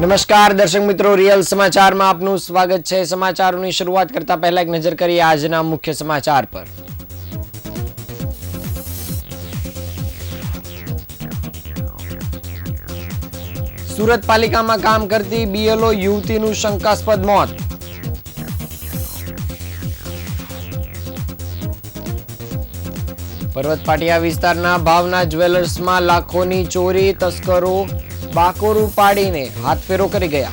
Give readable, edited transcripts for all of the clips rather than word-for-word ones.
નમસ્કાર દર્શક મિત્રો, રિયલ સમાચારમાં આપનું સ્વાગત છે। સમાચારોની શરૂઆત કરતા પહેલા એક નજર કરીએ આજના મુખ્ય સમાચાર પર। સુરત પાલિકામાં કામ કરતી બીએલઓ યુવતીનું શંકાસ્પદ મોત। પર્વત પાટિયા વિસ્તારના ભાવના જ્વેલર્સમાં લાખોની ચોરી, તસ્કરો બાકોરું પાડીને હાથફેરો કરી ગયા।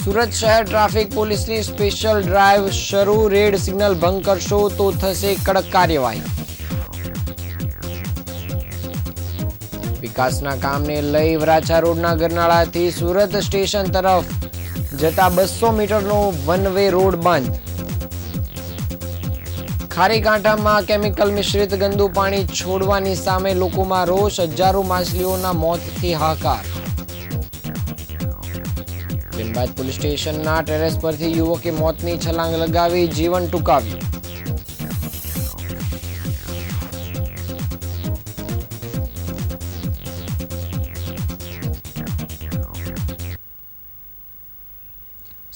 સુરત શહેર ટ્રાફિક પોલીસની સ્પેશિયલ ડ્રાઈવ શરૂ, રેડ સિગ્નલ ભંગ કરશો તો થશે કડક કાર્યવાહી। વિકાસના કામને લઈ વરાછા રોડના ગરનાળાથી સુરત સ્ટેશન તરફ જતા 200 મીટરનો વન વે રોડ બંધ। ખારીકાંઠામાં કેમિકલ મિશ્રિત ગંદુ પાણી છોડવાની સામે લોકોમાં રોષ, હજારો માછલીઓના મોતથી હાહાકાર। લીંબાયત પોલીસ સ્ટેશનના ટેરેસ પરથી યુવકે મોતની છલાંગ લગાવી જીવન ટૂંકાવ્યું।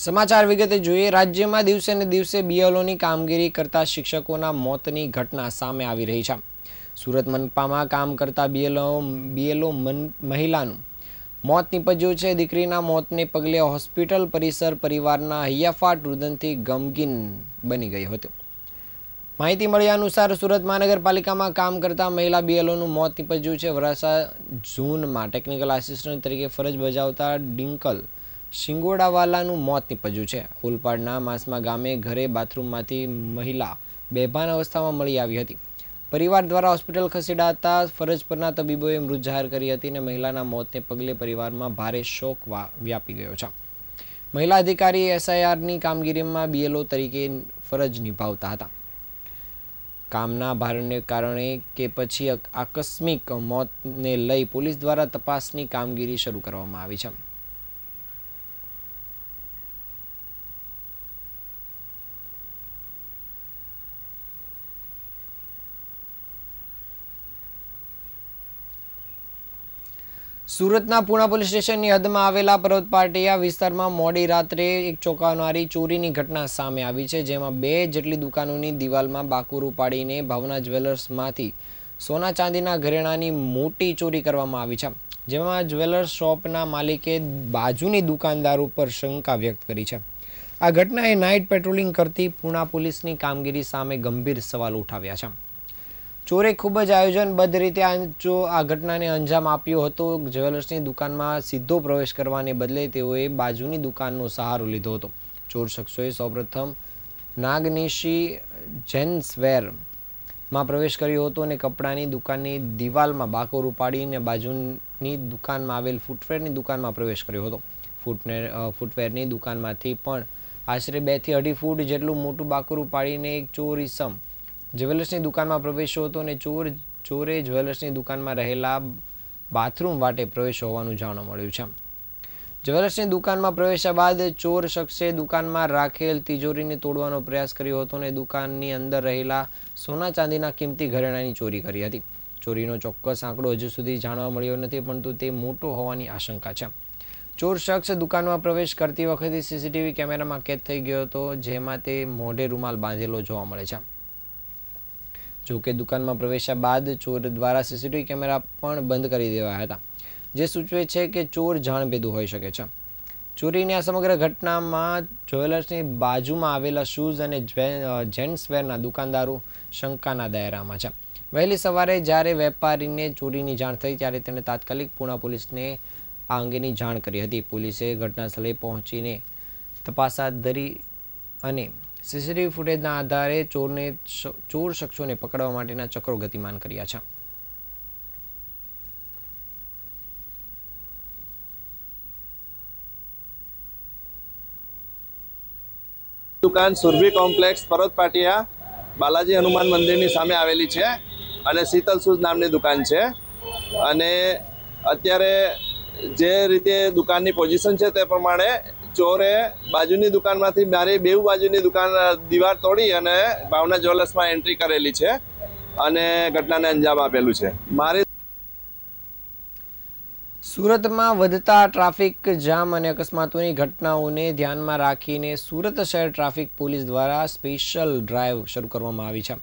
સમાચાર વિગતે જોઈએ। રાજ્યમાં દિવસે ને દિવસે બીએલઓની કામગીરી કરતા શિક્ષકોના મોતની ઘટના સામે આવી રહી છે। સુરત મનપામાં કામ કરતા બીએલઓ મહિલાનું મોત નીપજ્યું છે। દીકરીના મોતને પગલે હોસ્પિટલ પરિસર પરિવારના હૈયાફાટ રુદનથી ગમગીન બની ગયું હતું। માહિતી મળ્યા અનુસાર સુરત મહાનગરપાલિકામાં કામ કરતા મહિલા બીએલઓનું મોત નીપજ્યું છે। વરાછા ઝોનમાં ટેકનિકલ આસિસ્ટન્ટ તરીકે ફરજ બજાવતા ડિંકલ શિંગોડાવાલાનું મોત નીપજ્યું છે। ઓલપાડના માસમા ગામે ઘરે બાથરૂમમાંથી મહિલા બેભાન અવસ્થામાં મળી આવી હતી। પરિવાર દ્વારા હોસ્પિટલ ખસેડાતા ફરજ પરના તબીબોએ મૃત જાહેર કરી હતી અને મહિલાના મોતને પગલે પરિવારમાં ભારે શોક વ્યાપી ગયો છે। મહિલા અધિકારી એસઆઈઆરની કામગીરીમાં બીએલઓ તરીકે ફરજ નિભાવતા હતા। કામના ભારણને કારણે કે પછી આકસ્મિક મોતને લઈ પોલીસ દ્વારા તપાસની કામગીરી શરૂ કરવામાં આવી છે। સુરતના પૂણા પોલીસ સ્ટેશનની હદમાં આવેલા પર્વત પાટિયા વિસ્તારમાં મોડી રાત્રે એક ચોંકાવનારી ચોરીની ઘટના સામે આવી છે, જેમાં 2 જેટલી દુકાનોની દિવાલમાં બાકોરું પાડીને ભાવના જ્વેલર્સમાંથી સોના ચાંદીના ઘરેણાંની મોટી ચોરી કરવામાં આવી છે, જેમાં જ્વેલર્સ શોપના માલિકે બાજુની દુકાનદાર ઉપર શંકા વ્યક્ત કરી છે। આ ઘટનાએ નાઇટ પેટ્રોલિંગ કરતી પૂણા પોલીસની કામગીરી સામે ગંભીર સવાલ ઉઠાવ્યા છે। ચોરે ખૂબ જ આયોજનબદ્ધ રીતે આ ઘટનાને અંજામ આપ્યો હતો। જ્વેલર્સની દુકાનમાં સીધો પ્રવેશ કરવાને બદલે તેઓએ બાજુની દુકાનનો સહારો લીધો હતો। ચોર શખ્સોએ સૌપ્રથમ નાગનિશી જેન્ટ્સવેરમાં પ્રવેશ કર્યો હતો અને કપડાની દુકાનની દિવાલમાં બાકોરું પાડીને બાજુની દુકાનમાં આવેલ ફૂટવેરની દુકાનમાં પ્રવેશ કર્યો હતો। ફૂટવેરની દુકાનમાંથી પણ આશરે 2 થી 2.5 ફૂટ જેટલું મોટું બાકોરું પાડીને એક ચોર ઈસમ જ્વેલર્સની દુકાનમાં પ્રવેશ્યો હતો અને ચોરે જ્વેલર્સની દુકાનમાં રહેલા બાથરૂમ વાટે પ્રવેશ હોવાનું જાણવા મળ્યું છે। જ્વેલર્સની દુકાનમાં પ્રવેશ્યા બાદ ચોર શખ્સે દુકાનમાં રાખેલ તિજોરીને તોડવાનો પ્રયાસ કર્યો હતો અને દુકાનની અંદર રહેલા સોના ચાંદીના કિંમતી ઘરેણાંની ચોરી કરી હતી। ચોરીનો ચોક્કસ આંકડો હજુ સુધી જાણવા મળ્યો નથી, પરંતુ તે મોટો હોવાની આશંકા છે। ચોર શખ્સ દુકાનમાં પ્રવેશ કરતી વખતે સીસીટીવી કેમેરામાં કેદ થઈ ગયો હતો, જેમાં તે મોઢે રૂમાલ બાંધેલો જોવા મળે છે। જોકે દુકાનમાં પ્રવેશ્યા બાદ ચોર દ્વારા સીસીટીવી કેમેરા પણ બંધ કરી દેવાયા હતા, જે સૂચવે છે કે ચોર જાણબેધુ હોઈ શકે છે। ચોરીની આ સમગ્ર ઘટનામાં જ્વેલર્સની બાજુમાં આવેલા શૂઝ અને જેન્ટ્સવેરના દુકાનદારો શંકાના દાયરામાં છે। વહેલી સવારે જ્યારે વેપારીને ચોરીની જાણ થઈ ત્યારે તેણે તાત્કાલિક પૂણા પોલીસને આ અંગેની જાણ કરી હતી। પોલીસે ઘટના સ્થળે પહોંચીને તપાસ હાથ ધરી અને સીસીટીવી ફૂટેજના આધારે ચોર શખ્સોને પકડવા માટેના ચક્રો ગતિમાન કર્યા છે। દુકાન સુરભી કોમ્પ્લેક્સ પર્વત પાટિયા બાલાજી હનુમાન મંદિરની સામે આવેલી છે અને શીતલ શૂઝ નામની દુકાન છે। અને અત્યારે જે રીતે દુકાનની પોઝિશન છે તે પ્રમાણે ચોરે બાજુની દુકાનમાંથી મારી બેઉ બાજુની દુકાન દીવાલ તોડી અને ભાવના જ્વેલર્સમાં એન્ટ્રી કરેલી છે અને ઘટનાને અંજામ આપેલું છે। મારી સુરતમાં વધતા ટ્રાફિક જામ અને અકસ્માતોની ઘટનાઓને ધ્યાનમાં રાખીને સુરત શહેર ટ્રાફિક પોલીસ દ્વારા સ્પેશિયલ ડ્રાઈવ શરૂ કરવામાં આવી છે.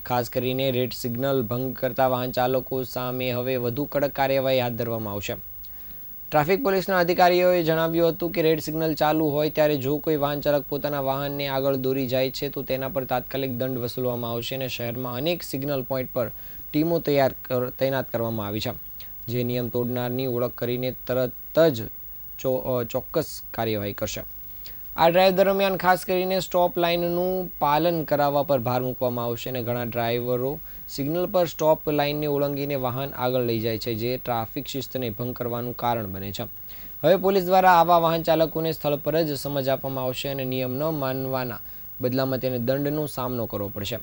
ખાસ કરીને રેડ સિગ્નલ ભંગ કરતા વાહન ચાલકો સામે હવે વધુ કડક કાર્યવાહી હાથ ધરવામાં આવશે. ટ્રાફિક પોલીસના અધિકારીઓએ જણાવ્યું હતું કે રેડ સિગ્નલ ચાલુ હોય ત્યારે જો કોઈ વાહન ચાલક પોતાના વાહનને આગળ દોરી જાય છે તો તેના પર તાત્કાલિક દંડ વસૂલવામાં આવશે અને શહેરમાં અનેક સિગ્નલ પોઈન્ટ પર ટીમો તૈનાત કરવામાં આવી છે, જે નિયમ તોડનારની ઓળખ કરીને તરત જ ચોક્કસ કાર્યવાહી કરશે. આ ડ્રાઈવ દરમિયાન ખાસ કરીને સ્ટોપ લાઇનનું પાલન કરાવવા પર ભાર મૂકવામાં આવશે અને ઘણા ડ્રાઈવરો સિગ્નલ પર સ્ટોપ લાઇનને ઓળંગીને વાહન આગળ લઈ જાય છે, જે ટ્રાફિક શિસ્તને ભંગ કરવાનું કારણ બને છે. હવે પોલીસ દ્વારા આવા વાહન ચાલકોને સ્થળ પર જ સમજ આપવામાં આવશે અને નિયમ ન માનવાના બદલામાં તેને દંડનો સામનો કરવો પડશે.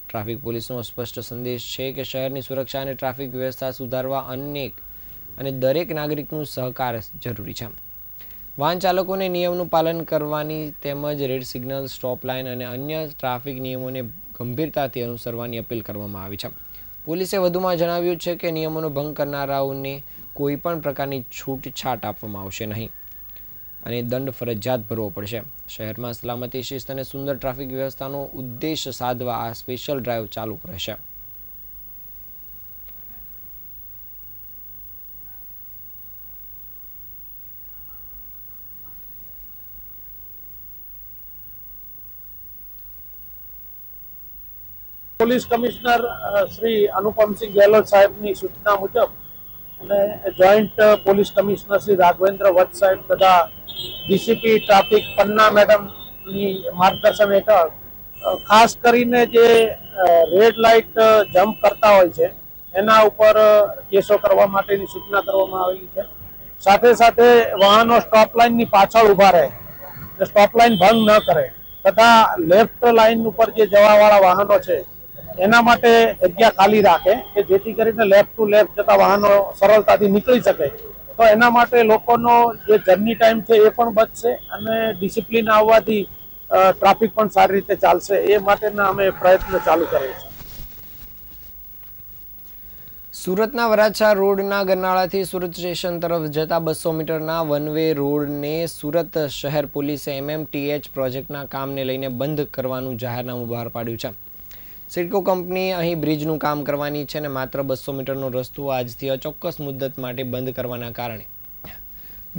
ટ્રાફિક પોલીસનો સ્પષ્ટ સંદેશ છે કે શહેરની સુરક્ષા અને ટ્રાફિક વ્યવસ્થા સુધારવા અને દરેક નાગરિકનું સહકાર જરૂરી છે. વાહન ચાલકોને નિયમનું પાલન કરવાની તેમજ રેડ સિગ્નલ, સ્ટોપ લાઇન અને અન્ય ટ્રાફિક નિયમોને ગંભીરતાથી અનુસરવાની અપીલ કરવામાં આવી છે. પોલીસે વધુમાં જણાવ્યું છે કે નિયમોનો ભંગ કરનારાઓને કોઈ પણ પ્રકારની છૂટછાટ આપવામાં આવશે નહીં અને દંડ ફરજિયાત ભરવો પડશે. શહેરમાં સલામતી, શિસ્ત અને સુંદર ટ્રાફિક વ્યવસ્થાનો ઉદ્દેશ સાધવા આ સ્પેશિયલ ડ્રાઈવ ચાલુ રહેશે. પોલીસ કમિશનર શ્રી અનુપમસિંહ ગેહલોત સાહેબની સૂચના મુજબ અને joint police commissioner Shri Raghvendra Vats સાહેબ તથા ડીસીપી ટ્રાફિક પન્ના મેડમની માર્ગદર્શન હેઠળ ખાસ કરીને જે રેડ લાઇટ જમ્પ કરતા હોય છે એના ઉપર કેસો કરવા માટેની સૂચના કરવામાં આવેલી છે. સાથે સાથે વાહનો સ્ટોપ લાઇનની પાછળ ઊભા રહે, સ્ટોપ લાઇન ભંગ ન કરે તથા લેફ્ટ લાઇન ઉપર જે જવાવાળા વાહનો છે એના માટે જગ્યા ખાલી રાખે કે જેથી કરીને લેફ્ટ ટુ લેફ્ટ જતા વાહનો સરળતાથી નીકળી શકે. તો એના માટે લોકોનો જે જર્ની ટાઈમ છે એ પણ બચશે અને ડિસિપ્લિન આવવાથી ટ્રાફિક પણ સારી રીતે ચાલશે. એ માટેના અમે પ્રયત્ન ચાલુ કરીએ છીએ. સુરતના વરાછા રોડના ગરનાળાથી સુરત સ્ટેશન તરફ જતા 200 મીટરના વન વે રોડને સુરત શહેર પોલીસે MMTH પ્રોજેક્ટના કામને લઈને બંધ કરવાનું જાહેરનામું બહાર પાડ્યું છે. સિડકો કંપની અહીં બ્રિજનું કામ કરવાની છે અને માત્ર 200 મીટરનો રસ્તો આજથી અચોક્કસ મુદ્દત માટે બંધ કરવાના કારણે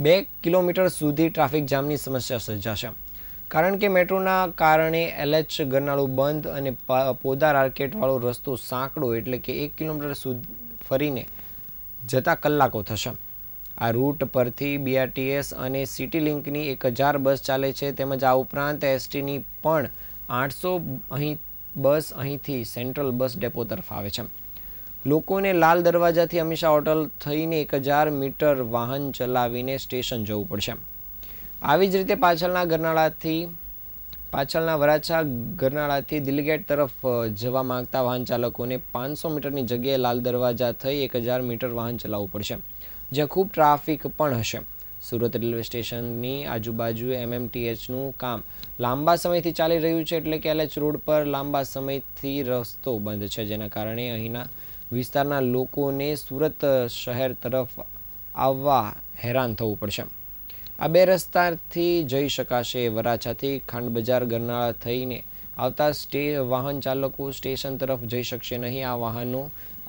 2 કિલોમીટર સુધી ટ્રાફિક જામની સમસ્યા સર્જાશે. કારણ કે મેટ્રોના કારણે LH ગરનાળું બંધ અને પોદાર આર્કેટવાળો રસ્તો સાંકડો એટલે કે 1 કિલોમીટર સુધી ફરીને જતા કલાકો થશે. આ રૂટ પરથી BRTS અને સિટી લિંકની 1000 બસ ચાલે છે. તેમજ આ ઉપરાંત STની પણ 800 બસ અહીંથી સેન્ટ્રલ બસ ડેપો તરફ આવે છે. લોકોને લાલ દરવાજાથી અમીષા હોટલ થઈને 1000 મીટર વાહન ચલાવીને સ્ટેશન જવું પડશે. આવી જ રીતે પાછળના વરાછા ગરનાળાથી દિલ્હીગેટ તરફ જવા માંગતા વાહન ચાલકોને 500 મીટરની જગ્યાએ લાલ દરવાજા થઈ 1000 મીટર વાહન ચલાવવું પડશે, જ્યાં ખૂબ ટ્રાફિક પણ હશે. સુરત રેલવે સ્ટેશનની આજુબાજુએ MMTHનું કામ લાંબા સમયથી ચાલી રહ્યું છે, એટલે કે LH રોડ પર લાંબા સમયથી રસ્તો બંધ છે, જેના કારણે અહીંના વિસ્તારના લોકોને સુરત શહેર તરફ આવવા હેરાન થવું પડશે. આ 2 રસ્તાથી જઈ શકાશે. વરાછાથી ખાંડ બજાર ગરનાળા થઈને આવતા વાહન ચાલકો સ્ટેશન તરફ જઈ શકશે નહીં. આ વાહનો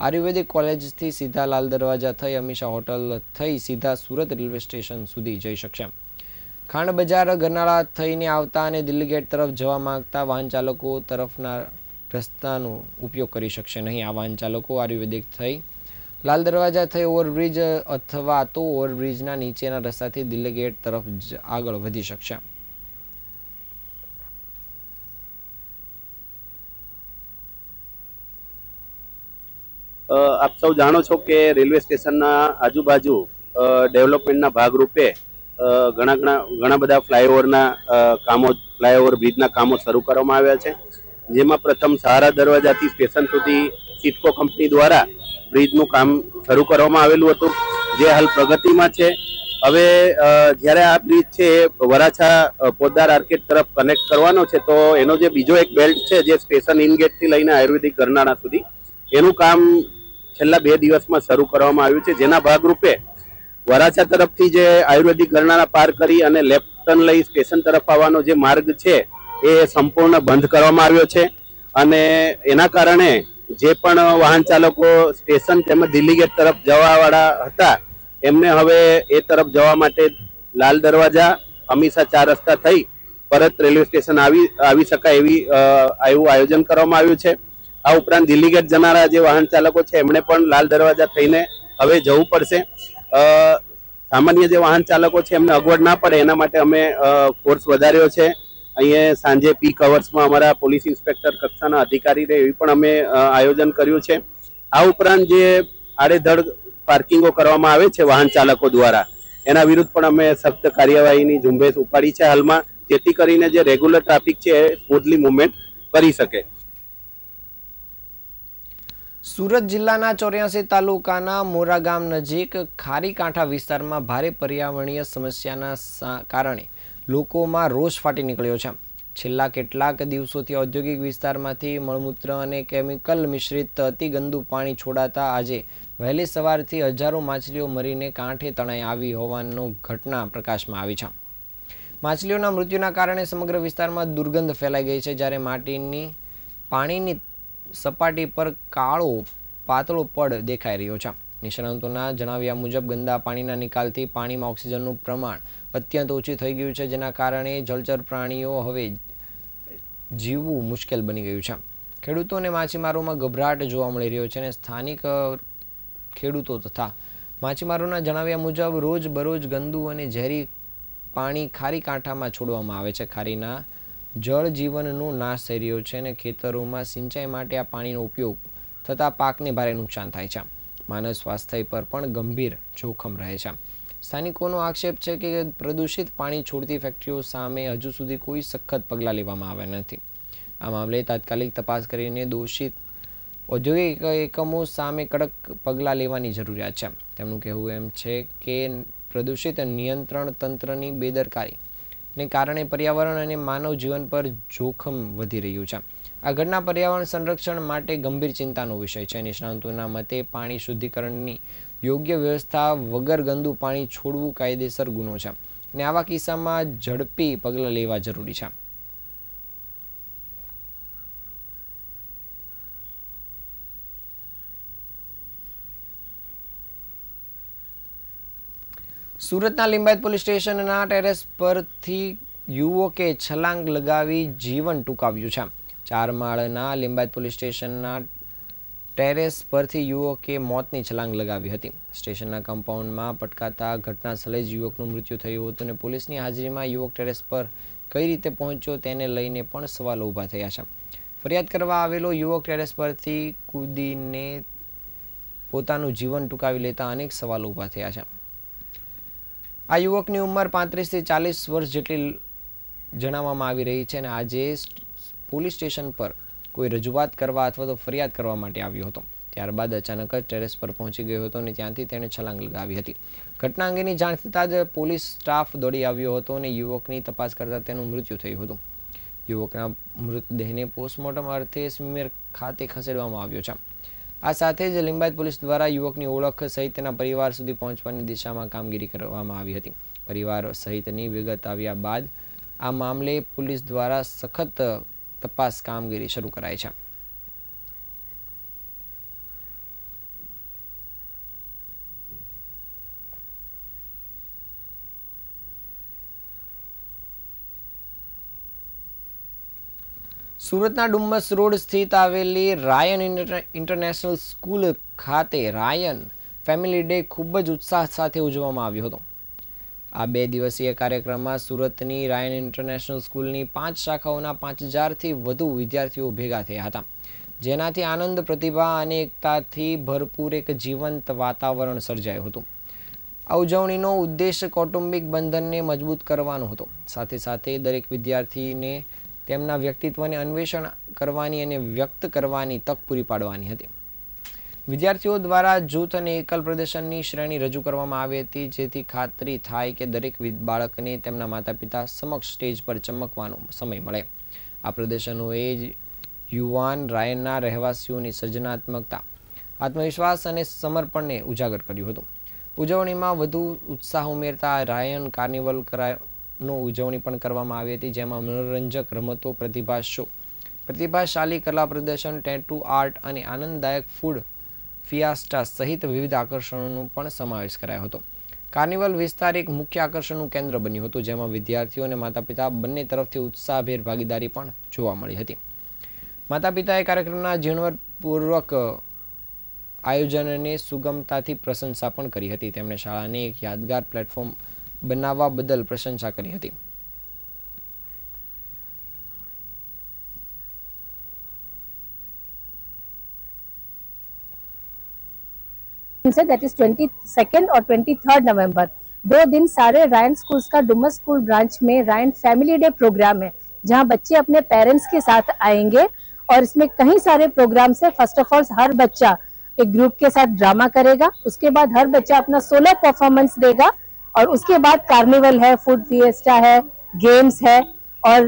આયુર્વેદિક કોલેજથી સીધા લાલ દરવાજા થઈ અમીષા હોટલ થઈ સીધા સુરત રેલવે સ્ટેશન સુધી જઈ શકશે. ખાંડ બજાર ગરનાળા થઈને આવતા અને દિલ્હી ગેટ તરફ જવા માંગતા વાહન ચાલકો તરફના રસ્તાનો ઉપયોગ કરી શકશે નહીં. આ વાહન ચાલકો આયુર્વેદિક થઈ લાલ દરવાજા થઈ ઓવરબ્રિજ અથવા તો ઓવરબ્રિજના નીચેના રસ્તાથી દિલ્હી ગેટ તરફ આગળ વધી શકશે. આપ સૌ જાણો છો કે રેલવે સ્ટેશનના આજુબાજુ ડેવલપમેન્ટના ભાગરૂપે ઘણા બધા ફ્લાયઓવરના કામો, ફ્લાયઓવર બ્રિજના કામો શરૂ કરવામાં આવ્યા છે. જેમાં પ્રથમ સહારા દરવાજાથી સ્ટેશન સુધી સિડકો કંપની દ્વારા બ્રિજનું કામ શરૂ કરવામાં આવેલું હતું, જે હાલ પ્રગતિમાં છે. હવે જ્યારે આ બ્રિજ છે વરાછા પોદાર આર્કેટ તરફ કનેક્ટ કરવાનો છે, તો એનો જે બીજો એક બેલ્ટ છે જે સ્ટેશન ઇનગેટથી લઈને આયુર્વેદિક ગરનાળા સુધી એનું કામ છેલ્લા 2 દિવસમાં શરૂ કરવામાં આવ્યું છે, જેના ભાગરૂપે વરાછા તરફથી જે આયુર્વેદિક ગરનાળા પાર કરી અને લેફ્ટ ટર્ન લઈ સ્ટેશન તરફ આવવાનો જે માર્ગ છે એ સંપૂર્ણ બંધ કરવામાં આવ્યો છે અને એના કારણે જે પણ વાહન ચાલકો સ્ટેશન તેમજ દિલ્હી ગેટ તરફ જવાવાળા હતા એમને હવે એ તરફ જવા માટે લાલ દરવાજા હમીસા 4 રસ્તા થઈ પરત રેલવે સ્ટેશન આવી શકાય એવું આયોજન કરવામાં આવ્યું છે. આ ઉપરાંત દિલ્હી ગેટ જનારા જે વાહન ચાલકો છે એમણે પણ લાલ દરવાજા થઈને હવે જવું પડશે. સામાન્ય જે વાહન ચાલકો છે એમને અગવડ ના પડે એના માટે અમે ફોર્સ વધાર્યો છે. અહીંયા સાંજે પીક અવર્સમાં અમારા પોલીસ ઇન્સ્પેક્ટર કક્ષાના અધિકારી રહે એવી પણ અમે આયોજન કર્યું છે. આ ઉપરાંત જે આડેધડ પાર્કિંગો કરવામાં આવે છે વાહન ચાલકો દ્વારા એના વિરુદ્ધ પણ અમે સખ્ત કાર્યવાહીની ઝુંબેશ ઉપાડી છે હાલમાં, જેથી કરીને જે રેગ્યુલર ટ્રાફિક છે એ સ્મૂથલી મૂવમેન્ટ કરી શકે. સુરત જિલ્લાના 84 તાલુકાના મોરા ગામ નજીક ખારીકાંઠા વિસ્તારમાં ભારે પર્યાવરણીય સમસ્યાના કારણે લોકોમાં રોષ ફાટી નીકળ્યો છે. છેલ્લા કેટલાક દિવસોથી ઔદ્યોગિક વિસ્તારમાંથી મળમૂત્ર અને કેમિકલ મિશ્રિત અતિ ગંદુ પાણી છોડાતા આજે વહેલી સવારથી હજારો માછલીઓ મરીને કાંઠે તણાઈ આવી હોવાનો ઘટના પ્રકાશમાં આવી છે. માછલીઓના મૃત્યુના કારણે સમગ્ર વિસ્તારમાં દુર્ગંધ ફેલાઈ ગઈ છે, જ્યારે પાણીની સપાટી પર કાળો પાતળો પડ દેખાઈ રહ્યો છે. નિષ્ણાતોના જણાવ્યા મુજબ ગંદા પાણીના નિકાલથી પાણીમાં ઓક્સિજનનું પ્રમાણ અત્યંત ઓછું થઈ ગયું છે, જેના કારણે જળચર પ્રાણીઓ હવે જીવવું મુશ્કેલ બની ગયું છે. ખેડૂતો અને માછીમારોમાં ગભરાટ જોવા મળી રહ્યો છે અને સ્થાનિક ખેડૂતો તથા માછીમારોના જણાવ્યા મુજબ રોજ બરોજ ગંદુ અને ઝેરી પાણી ખારી કાંઠામાં છોડવામાં આવે છે. ખારીના જળ જીવનનો નાશ થઈ રહ્યો છે અને ખેતરોમાં સિંચાઈ માટે આ પાણીનો ઉપયોગ થતાં પાકને ભારે નુકસાન થાય છે. માનવ સ્વાસ્થ્ય પર પણ ગંભીર જોખમ રહે છે. સ્થાનિકોનો આક્ષેપ છે કે પ્રદૂષિત પાણી છોડતી ફેક્ટરીઓ સામે હજુ સુધી કોઈ સખત પગલાં લેવામાં આવ્યા નથી. આ મામલે તાત્કાલિક તપાસ કરીને દોષિત ઔદ્યોગિક એકમો સામે કડક પગલાં લેવાની જરૂરિયાત છે. તેમનું કહેવું એમ છે કે પ્રદૂષિત નિયંત્રણ તંત્રની બેદરકારીને કારણે પર્યાવરણ અને માનવ જીવન પર જોખમ વધી રહ્યું છે. આ ઘટના પર્યાવરણ સંરક્ષણ માટે ગંભીર ચિંતાનો વિષય છે. નિષ્ણાતોના મતે પાણી શુદ્ધિકરણની યોગ્ય વ્યવસ્થા વગર ગંદુ પાણી છોડવું કાયદેસર ગુનો છે અને આવા કિસ્સામાં ઝડપી પગલાં લેવા જરૂરી છે. સુરતના લિંબાયત પોલીસ સ્ટેશનના ટેરેસ પરથી યુવકે છલાંગ લગાવી જીવન ટૂંકાવ્યું છે. 4 માળના લિંબાયત પોલીસ સ્ટેશનના ટેરેસ પરથી યુવકે મોતની છલાંગ લગાવી હતી. સ્ટેશનના કમ્પાઉન્ડમાં પટકાતા ઘટના સ્થળે જ યુવકનું મૃત્યુ થયું હતું અને પોલીસની હાજરીમાં યુવક ટેરેસ પર કઈ રીતે પહોંચ્યો તેને લઈને પણ સવાલો ઊભા થયા છે. ફરિયાદ કરવા આવેલો યુવક ટેરેસ પરથી કૂદીને પોતાનું જીવન ટૂંકાવી લેતા અનેક સવાલો ઊભા થયા છે. આ યુવકની ઉંમર 35 થી 40 વર્ષ જેટલી જણાવવામાં આવી રહી છે અને આજે પોલીસ સ્ટેશન પર કોઈ રજૂઆત કરવા અથવા તો ફરિયાદ કરવા માટે આવ્યો હતો. ત્યારબાદ અચાનક જ ટેરેસ પર પહોંચી ગયો હતો અને ત્યાંથી તેણે છલાંગ લગાવી હતી. ઘટના અંગેની જાણ થતાં જ પોલીસ સ્ટાફ દોડી આવ્યો હતો અને યુવકની તપાસ કરતાં તેનું મૃત્યુ થયું હતું. યુવકના મૃતદેહને પોસ્ટમોર્ટમ અર્થે સ્મીમેર ખાતે ખસેડવામાં આવ્યો છે. આ સાથે જ લિંબાયત પોલીસ દ્વારા યુવકની ઓળખ સહિત તેના પરિવાર સુધી પહોંચવાની દિશામાં કામગીરી કરવામાં આવી હતી. પરિવાર સહિતની વિગત આવ્યા બાદ આ મામલે પોલીસ દ્વારા સખત તપાસ કામગીરી શરૂ કરાઈ છે. સુરતના ડુમ્મસ રોડ સ્થિત આવેલી રાયન ઇન્ટરનેશનલ સ્કૂલ ખાતે રાયન ફેમિલી ડે ખૂબ જ ઉત્સાહ સાથે ઉજવવામાં આવ્યો હતો. આ 2 દિવસીય કાર્યક્રમમાં સુરતની રાયન ઇન્ટરનેશનલ સ્કૂલની 5 શાખાઓના 5000થી વધુ વિદ્યાર્થીઓ ભેગા થયા હતા, જેનાથી આનંદ, પ્રતિભા અને એકતાથી ભરપૂર એક જીવંત વાતાવરણ સર્જાયું હતું. આ ઉજવણીનો ઉદ્દેશ કૌટુંબિક બંધનને મજબૂત કરવાનો હતો. સાથે સાથે દરેક વિદ્યાર્થીને તેમના વ્યક્તિત્વને અન્વેષણ કરવાની અને વ્યક્ત કરવાની તક પૂરી પાડવાની હતી. વિદ્યાર્થીઓ દ્વારા જૂથ અને એકલ પ્રદર્શનની શ્રેણી રજૂ કરવામાં આવી હતી, જેથી ખાતરી થાય કે દરેક બાળકને તેમના માતા પિતા સમક્ષ સ્ટેજ પર ચમકવાનો સમય મળે. આ પ્રદર્શનોએ યુવાન રાયનના રહેવાસીઓની સર્જનાત્મકતા, આત્મવિશ્વાસ અને સમર્પણને ઉજાગર કર્યું હતું. ઉજવણીમાં વધુ ઉત્સાહ ઉમેરતા રાયન કાર્નિવલ નો ઉજવણી પણ કરવામાં આવી હતી, જેમાં મનોરંજક રમતો, પ્રતિભા શો, પ્રતિભાશાળી કલા પ્રદર્શન, ટેટુ આર્ટ અને આનંદદાયક ફૂડ ફિયાસ્ટા સહિત વિવિધ આકર્ષણોનો પણ સમાવેશ કરાયો હતો. કાર્નિવલ વિસ્તાર એક મુખ્ય આકર્ષણનું કેન્દ્ર બન્યું હતું, જેમાં વિદ્યાર્થીઓ અને માતા-પિતા બંને તરફથી ઉત્સાહભેર ભાગીદારી પણ જોવા મળી હતી. માતા-પિતાએ કાર્યક્રમના ઝીણવટપૂર્વક આયોજનને સુગમતાથી પ્રશંસા પણ કરી હતી. તેમણે શાળાને એક યાદગાર પ્લેટફોર્મ બનાવવા બદલ પ્રશંસા કરી હતી. से दैट इज 22nd और 23rd नवंबर 2 दिन सारे रायन स्कूल्स का डुमस स्कूल ब्रांच में रायन फैमिली डे प्रोग्राम है, जहां बच्चे अपने पेरेंट्स के साथ आएंगे और इसमें कई सारे प्रोग्राम है. फर्स्ट ऑफ ऑल हर बच्चा एक ग्रुप के साथ ड्रामा करेगा, उसके बाद हर बच्चा अपना सोलो परफॉर्मेंस देगा और उसके बाद कार्निवल है, फूड फिएस्टा है, गेम्स है. और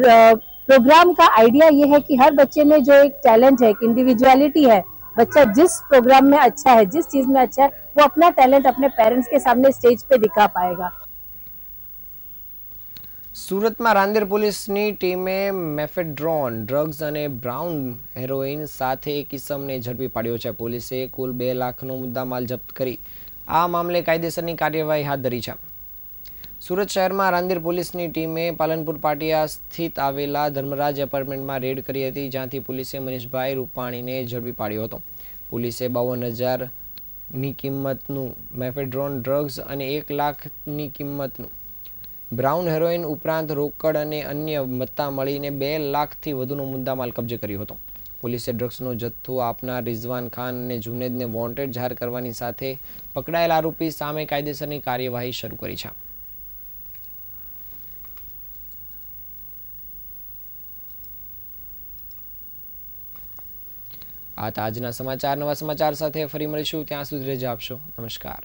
प्रोग्राम का आइडिया ये है कि हर बच्चे में जो एक टैलेंट है, एक इंडिविजुअलिटी है, बच्चा जिस प्रोग्राम में अच्छा है, जिस चीज में अच्छा है, वो अपना टैलेंट अपने पेरेंट्स के सामने स्टेज पे दिखा पाएगा. સુરતમાં રાંદેર પોલીસની ટીમે મેફેડ્રોન ડ્રગ્સ અને બ્રાઉન હેરોઇન સાથે એક ઇસમને ઝડપી પાડ્યો છે. પોલીસે કુલ 2 લાખનો મુદ્દામાલ જપ્ત કરી આ મામલે કાયદેસરની કાર્યવાહી હાથ ધરી છે. સુરત શહેરમાં રાંદેર પોલીસની ટીમે પાલનપુર પાટિયા સ્થિત આવેલા ધર્મરાજ એપાર્ટમેન્ટમાં રેડ કરી હતી, જ્યાંથી પોલીસે મનીષભાઈ રૂપાણીને ઝડપી પાડ્યો હતો. પોલીસે 52,000ની કિંમતનું મેફેડ્રોન ડ્રગ્સ અને 1 લાખની કિંમતનું બ્રાઉન હેરોઇન ઉપરાંત રોકડ અને અન્ય મત્તા મળીને 2 લાખથી વધુનો મુદ્દામાલ કબજે કર્યો હતો. પોલીસે ડ્રગ્સનો જથ્થો આપનાર રિઝવાન ખાન અને જુનેદને વોન્ટેડ જાહેર કરવાની સાથે પકડાયેલ આરોપી સામે કાયદેસરની કાર્યવાહી શરૂ કરી છે. આ હતા આજના સમાચાર. નવા સમાચાર સાથે ફરી મળીશું. ત્યાં સુધી રજા આપશો. નમસ્કાર.